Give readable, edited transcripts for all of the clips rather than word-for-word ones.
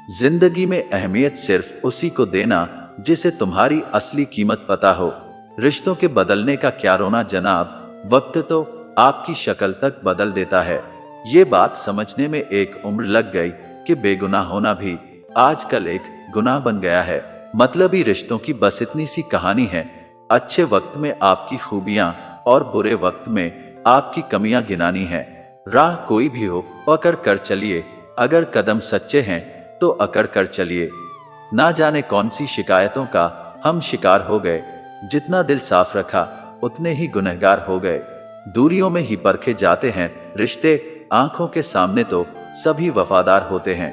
जिंदगी में अहमियत सिर्फ उसी को देना जिसे तुम्हारी असली कीमत पता हो। रिश्तों के बदलने का क्या रोना जनाब, वक्त तो आपकी शक्ल तक बदल देता है। ये बात समझने में एक उम्र लग गई कि बेगुनाह होना भी आजकल एक गुनाह बन गया है। मतलबी रिश्तों की बस इतनी सी कहानी है। अच्छे वक्त में आपकी खूबियां और बुरे वक्त में आपकी कमियां गिनानी है। राह कोई भी हो पकड़ कर चलिए, अगर कदम सच्चे हैं तो अकड़ कर चलिए। ना जाने कौन सी शिकायतों का हम शिकार हो गए, जितना दिल साफ रखा उतने ही गुनहगार हो गए। दूरियों में ही परखे जाते हैं रिश्ते, आंखों के सामने तो सभी वफादार होते हैं।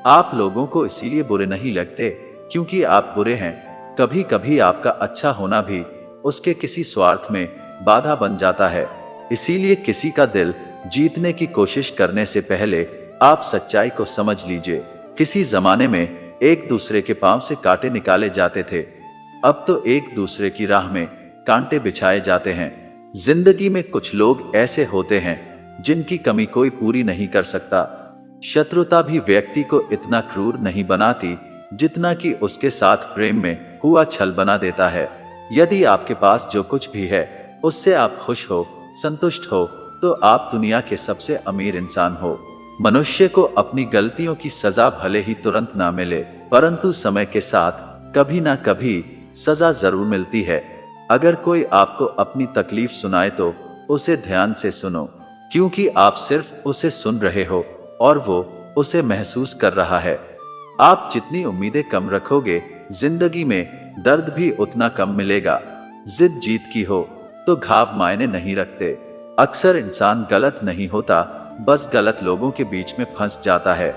आप लोगों को इसीलिए बुरे नहीं लगते क्योंकि आप बुरे हैं। कभी कभी आपका अच्छा होना भी उसके किसी स्वार्थ में बाधा बन जाता है। इसीलिए किसी का दिल जीतने की कोशिश करने से पहले आप सच्चाई को समझ लीजिए। किसी जमाने में एक दूसरे के पांव से कांटे निकाले जाते थे, अब तो एक दूसरे की राह में कांटे बिछाए जाते हैं। जिंदगी में कुछ लोग ऐसे होते हैं जिनकी कमी कोई पूरी नहीं कर सकता। शत्रुता भी व्यक्ति को इतना क्रूर नहीं बनाती जितना कि उसके साथ प्रेम में हुआ छल बना देता है। यदि आपके पास जो कुछ भी है उससे आप खुश हो, संतुष्ट हो, तो आप दुनिया के सबसे अमीर इंसान हो। मनुष्य को अपनी गलतियों की सजा भले ही तुरंत ना मिले, परंतु समय के साथ कभी ना कभी सजा जरूर मिलती है। अगर कोई आपको अपनी तकलीफ सुनाए तो उसे ध्यान से सुनो, क्योंकि आप सिर्फ उसे सुन रहे हो और वो उसे महसूस कर रहा है। आप जितनी उम्मीदें कम रखोगे, जिंदगी में दर्द भी उतना कम मिलेगा। जिद जीत की हो तो घाव मायने नहीं रखते। अक्सर इंसान गलत नहीं होता, बस गलत लोगों के बीच में फंस जाता है।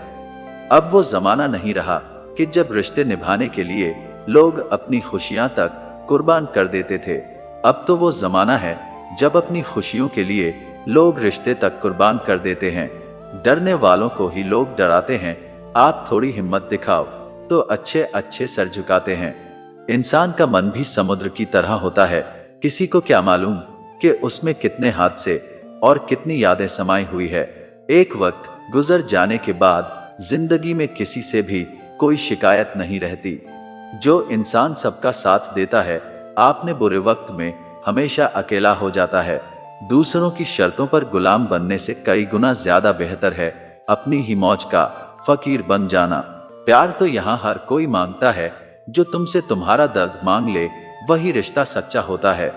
अब वो जमाना नहीं रहा कि जब रिश्ते निभाने के लिए लोग अपनी खुशियां तक कुर्बान कर देते थे। अब तो वो जमाना है जब अपनी खुशियों के लिए लोग रिश्ते तक कुर्बान कर देते हैं। डरने वालों को ही लोग डराते हैं। आप थोड़ी हिम्मत दिखाओ तो अच्छे अच्छे सर झुकाते हैं। इंसान का मन भी समुद्र की तरह होता है। किसी को क्या मालूम कि उसमें कितने हादसे और कितनी यादें समाई हुई है। एक वक्त गुजर जाने के बाद जिंदगी में किसी से भी कोई शिकायत नहीं रहती। जो इंसान सबका साथ देता है, आपने बुरे वक्त में हमेशा अकेला हो जाता है। दूसरों की शर्तों पर गुलाम बनने से कई गुना ज्यादा बेहतर है अपनी ही मौज का फकीर बन जाना। प्यार तो यहाँ हर कोई मांगता है, जो तुमसे तुम्हारा दर्द मांग ले वही रिश्ता सच्चा होता है।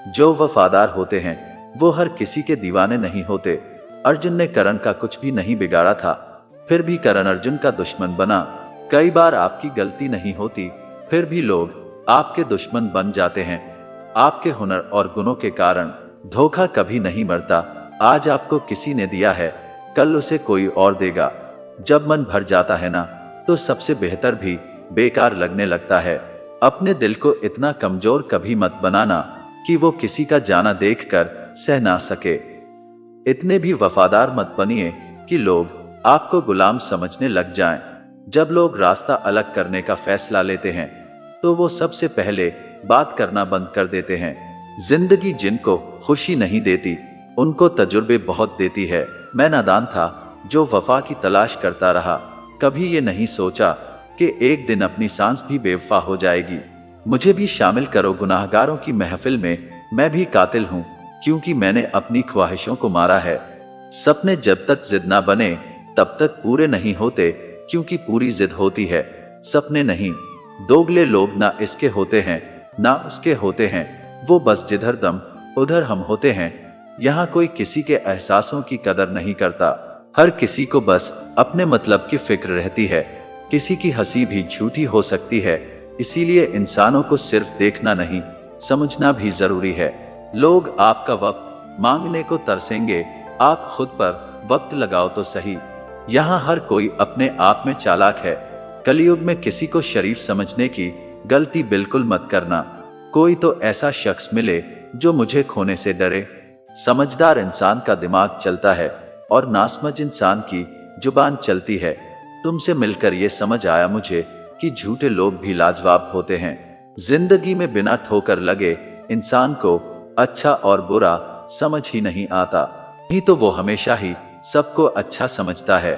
जो वफादार होते हैं वो हर किसी के दीवाने नहीं होते। अर्जुन ने करण का कुछ भी नहीं बिगाड़ा था, फिर भी करण अर्जुन का दुश्मन बना। कई बार आपकी गलती नहीं होती, फिर भी लोग आपके दुश्मन बन जाते हैं। आपके हुनर और गुणों के कारण धोखा कभी नहीं मरता। आज आपको किसी ने दिया है, कल उसे कोई और देगा। जब मन भर जाता है ना, तो सबसे बेहतर भी बेकार लगने लगता है। अपने दिल को इतना कमजोर कभी मत बनाना कि वो किसी का जाना देखकर सह ना सके। इतने भी वफादार मत बनिए कि लोग आपको गुलाम समझने लग जाएं। जब लोग रास्ता अलग करने का फैसला लेते हैं तो वो सबसे पहले बात करना बंद कर देते हैं। जिंदगी जिनको खुशी नहीं देती उनको तजुर्बे बहुत देती है। मैं नादान था जो वफा की तलाश करता रहा, कभी ये नहीं सोचा कि एक दिन अपनी सांस भी बेवफा हो जाएगी। मुझे भी शामिल करो गुनाहगारों की महफिल में। मैं भी कातिल हूँ क्योंकि मैंने अपनी ख्वाहिशों को मारा है। सपने जब तक जिद ना बने तब तक पूरे नहीं होते, क्योंकि पूरी जिद होती है, सपने नहीं। दोगले लोग ना इसके होते हैं ना उसके होते हैं, वो बस जिधर दम उधर हम होते हैं। यहाँ कोई किसी के एहसासों की कदर नहीं करता। हर किसी को बस अपने मतलब की फिक्र रहती है। किसी की हंसी भी झूठी हो सकती है, इसीलिए इंसानों को सिर्फ देखना नहीं, समझना भी जरूरी है। लोग आपका वक्त मांगने को तरसेंगे, आप खुद पर वक्त लगाओ तो सही। यहाँ हर कोई अपने आप में चालाक है। कलयुग में किसी को शरीफ समझने की गलती बिल्कुल मत करना। कोई तो ऐसा शख्स मिले जो मुझे खोने से डरे। समझदार इंसान का दिमाग चलता है और नासमझ इंसान की जुबान चलती है। तुमसे मिलकर ये समझ आया मुझे कि झूठे लोग भी लाजवाब होते हैं। जिंदगी में बिना ठोकर लगे इंसान को अच्छा और बुरा समझ ही नहीं आता, नहीं तो वो हमेशा ही सबको अच्छा समझता है।